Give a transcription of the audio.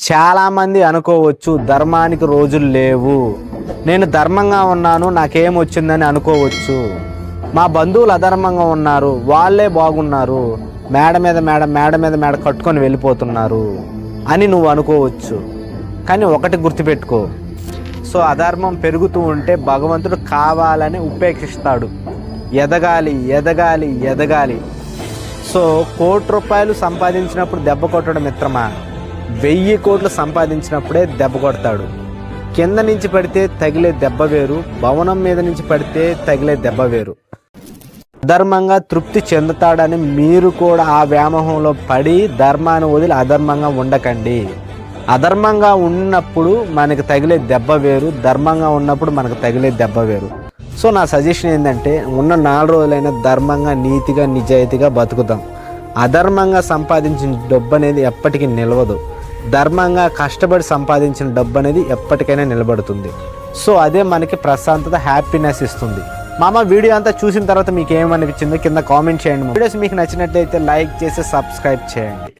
చాలామంది అనుకోవచ్చు ధర్మానికి రోజులు లేవు, నేను ధర్మంగా ఉన్నాను నాకేం వచ్చిందని అనుకోవచ్చు. మా బంధువులు అధర్మంగా ఉన్నారు, వాళ్ళే బాగున్నారు, మేడ మీద మేడ కట్టుకొని వెళ్ళిపోతున్నారు అని నువ్వు అనుకోవచ్చు. కానీ ఒకటి గుర్తుపెట్టుకో, సో అధర్మం పెరుగుతూ ఉంటే భగవంతుడు కావాలని ఉపేక్షిస్తాడు. ఎదగాలి ఎదగాలి ఎదగాలి. సో 1 కోటి రూపాయలు సంపాదించినప్పుడు దెబ్బ కొట్టడం మిత్రమా, 1000 కోట్లు సంపాదించినప్పుడే దెబ్బ కొడతాడు. కింద నుంచి పడితే తగిలే దెబ్బ వేరు, భవనం మీద నుంచి పడితే తగిలే దెబ్బ వేరు. అధర్మంగా తృప్తి చెందుతాడని మీరు కూడా ఆ వ్యామోహంలో పడి ధర్మాన్ని వదిలి అధర్మంగా ఉండకండి. అధర్మంగా ఉన్నప్పుడు మనకి తగిలే దెబ్బ వేరు, ధర్మంగా ఉన్నప్పుడు మనకు తగిలే దెబ్బ వేరు. సో నా సజెషన్ ఏంటంటే, ఉన్న 4 రోజులైనా ధర్మంగా నీతిగా నిజాయితీగా బతుకుదాం. అధర్మంగా సంపాదించిన డబ్బు అనేది ఎప్పటికీ నిలవదు, ధర్మంగా కష్టపడి సంపాదించిన డబ్బు అనేది ఎప్పటికైనా నిలబడుతుంది. సో అదే మనకి ప్రశాంతత, హ్యాపీనెస్ ఇస్తుంది. మామ వీడియో అంతా చూసిన తర్వాత మీకు ఏమనిపించిందో కింద కామెంట్ చేయండి. వీడియోస్ మీకు నచ్చినట్లయితే లైక్ చేసి సబ్స్క్రైబ్ చేయండి.